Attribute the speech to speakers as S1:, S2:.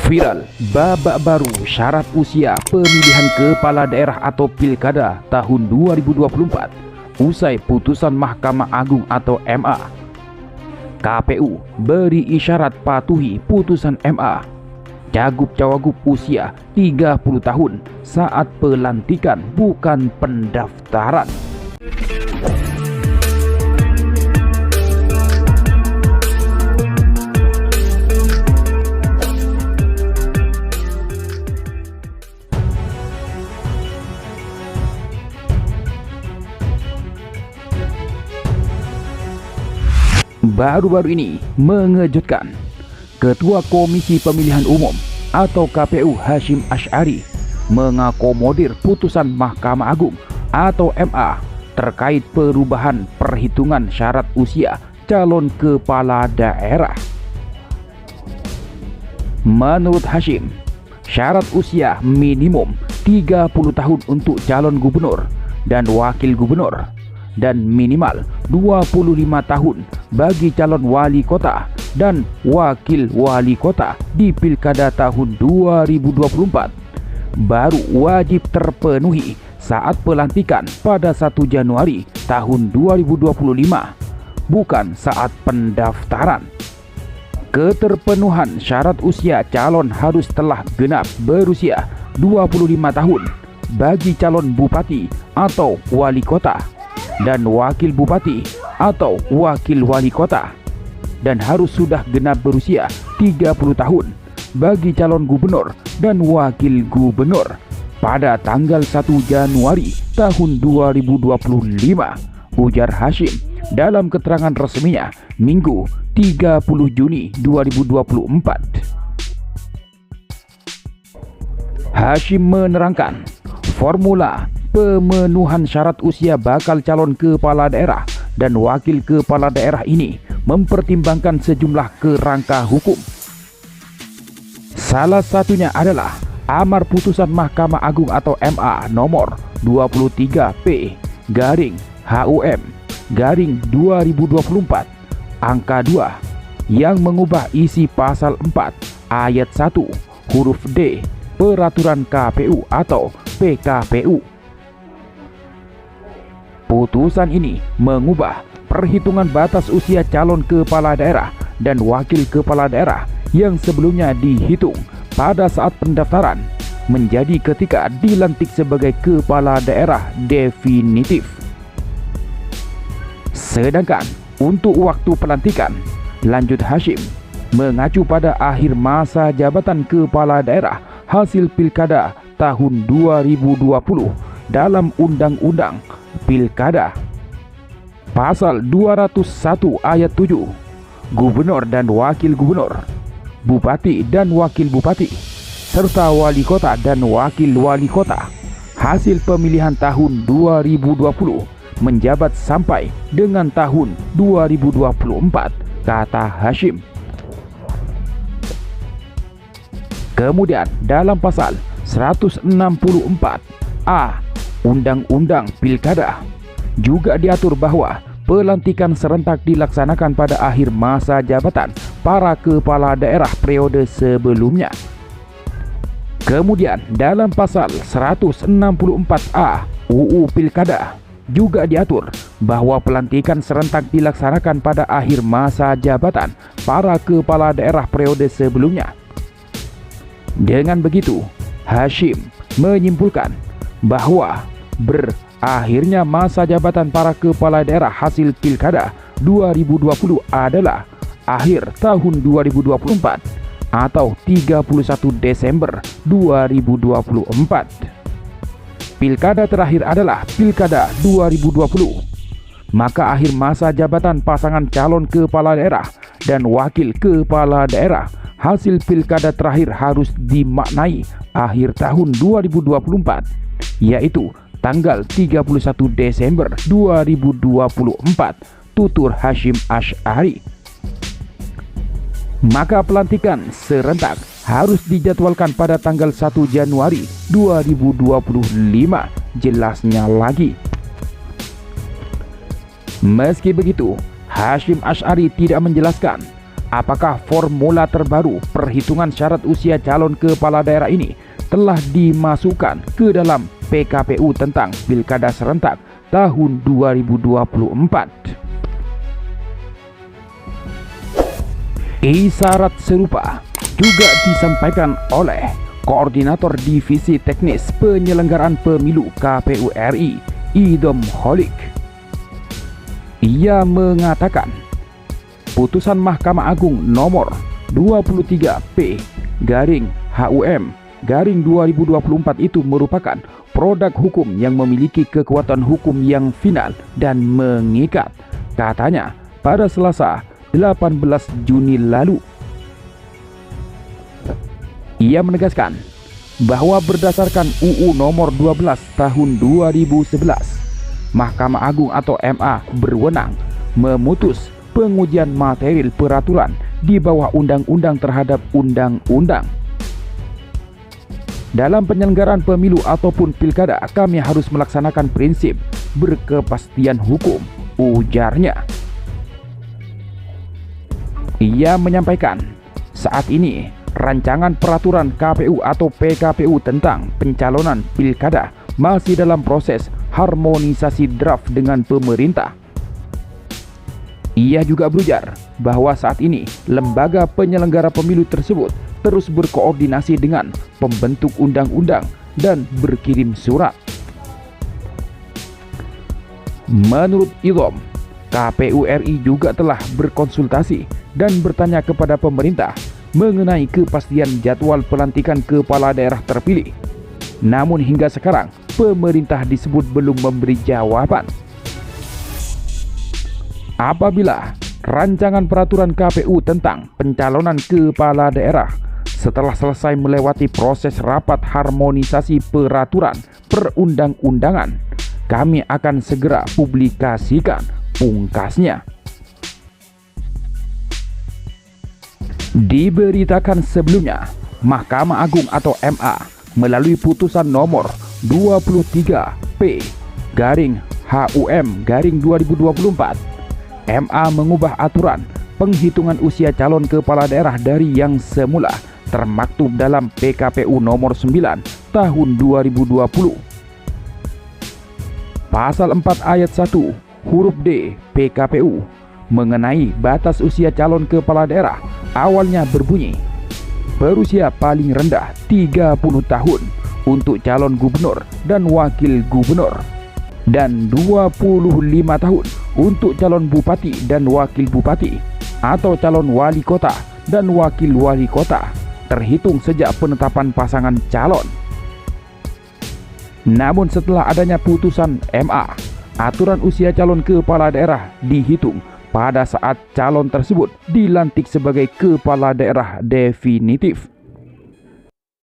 S1: Viral, babak baru syarat usia pemilihan kepala daerah atau pilkada tahun 2024 usai putusan Mahkamah Agung atau MA. KPU beri isyarat patuhi putusan MA. Cagup-cawagup usia 30 tahun saat pelantikan bukan pendaftaran. Baru-baru ini mengejutkan. Ketua Komisi Pemilihan Umum atau KPU Hasyim Asy'ari mengakomodir putusan Mahkamah Agung atau MA terkait perubahan perhitungan syarat usia calon kepala daerah. Menurut Hasyim, syarat usia minimum 30 tahun untuk calon gubernur dan wakil gubernur dan minimal 25 tahun bagi calon wali kota dan wakil wali kota di pilkada tahun 2024 baru wajib terpenuhi saat pelantikan pada 1 Januari tahun 2025, bukan saat pendaftaran. Keterpenuhan syarat usia calon harus telah genap berusia 25 tahun bagi calon bupati atau wali kota dan wakil bupati atau wakil wali kota, dan harus sudah genap berusia 30 tahun bagi calon gubernur dan wakil gubernur pada tanggal 1 Januari tahun 2025, ujar Hasyim dalam keterangan resminya Minggu 30 Juni 2024. Hasyim menerangkan formula pemenuhan syarat usia bakal calon kepala daerah dan wakil kepala daerah ini mempertimbangkan sejumlah kerangka hukum. Salah satunya adalah amar putusan Mahkamah Agung atau MA nomor 23P/HUM/2024 angka 2 yang mengubah isi pasal 4 ayat 1 huruf D Peraturan KPU atau PKPU. Putusan ini mengubah perhitungan batas usia calon kepala daerah dan wakil kepala daerah yang sebelumnya dihitung pada saat pendaftaran menjadi ketika dilantik sebagai kepala daerah definitif. Sedangkan untuk waktu pelantikan, lanjut Hasyim, mengacu pada akhir masa jabatan kepala daerah hasil pilkada tahun 2020 dalam Undang-Undang Pilkada Pasal 201 ayat 7, gubernur dan wakil gubernur, bupati dan wakil bupati, serta wali kota dan wakil wali kota hasil pemilihan tahun 2020 menjabat sampai dengan tahun 2024, kata Hasyim. Kemudian dalam pasal 164A Undang-Undang Pilkada juga diatur bahwa pelantikan serentak dilaksanakan pada akhir masa jabatan para kepala daerah periode sebelumnya. Kemudian dalam pasal 164A UU Pilkada juga diatur bahwa pelantikan serentak dilaksanakan pada akhir masa jabatan para kepala daerah periode sebelumnya. Dengan begitu, Hasyim menyimpulkan bahwa berakhirnya masa jabatan para kepala daerah hasil pilkada 2020 adalah akhir tahun 2024 atau 31 Desember 2024. Pilkada terakhir adalah pilkada 2020. Maka akhir masa jabatan pasangan calon kepala daerah dan wakil kepala daerah hasil pilkada terakhir harus dimaknai akhir tahun 2024, yaitu tanggal 31 Desember 2024, tutur Hasyim Asy'ari. Maka pelantikan serentak harus dijadwalkan pada tanggal 1 Januari 2025, jelasnya lagi. Meski begitu, Hasyim Asy'ari tidak menjelaskan apakah formula terbaru perhitungan syarat usia calon kepala daerah ini telah dimasukkan ke dalam PKPU tentang Pilkada Serentak tahun 2024. Isyarat serupa juga disampaikan oleh Koordinator Divisi Teknis Penyelenggaraan Pemilu KPU RI, Idham Holik. Ia mengatakan, putusan Mahkamah Agung nomor 23P/HUM/2024 itu merupakan produk hukum yang memiliki kekuatan hukum yang final dan mengikat, katanya pada Selasa 18 Juni lalu. Ia menegaskan bahwa berdasarkan UU nomor 12 tahun 2011, Mahkamah Agung atau MA berwenang memutus pengujian material peraturan di bawah undang-undang terhadap undang-undang. Dalam penyelenggaraan pemilu ataupun pilkada, kami harus melaksanakan prinsip berkepastian hukum, ujarnya. Ia menyampaikan, saat ini rancangan peraturan KPU atau PKPU tentang pencalonan pilkada masih dalam proses harmonisasi draft dengan pemerintah. Ia juga berujar bahwa saat ini lembaga penyelenggara pemilu tersebut terus berkoordinasi dengan pembentuk undang-undang dan berkirim surat. Menurut Idham, KPU RI juga telah berkonsultasi dan bertanya kepada pemerintah mengenai kepastian jadwal pelantikan kepala daerah terpilih. Namun hingga sekarang, pemerintah disebut belum memberi jawaban. Apabila rancangan peraturan KPU tentang pencalonan kepala daerah setelah selesai melewati proses rapat harmonisasi peraturan perundang-undangan, kami akan segera publikasikan, pungkasnya. Diberitakan sebelumnya, Mahkamah Agung atau MA melalui putusan nomor 23P/HUM/2024, MA mengubah aturan penghitungan usia calon kepala daerah dari yang semula termaktub dalam PKPU nomor 9 tahun 2020. Pasal 4 ayat 1 huruf D PKPU mengenai batas usia calon kepala daerah awalnya berbunyi, berusia paling rendah 30 tahun untuk calon gubernur dan wakil gubernur, dan 25 tahun untuk calon bupati dan wakil bupati, atau calon wali kota dan wakil wali kota, terhitung sejak penetapan pasangan calon. Namun setelah adanya putusan MA, aturan usia calon kepala daerah dihitung pada saat calon tersebut dilantik sebagai kepala daerah definitif.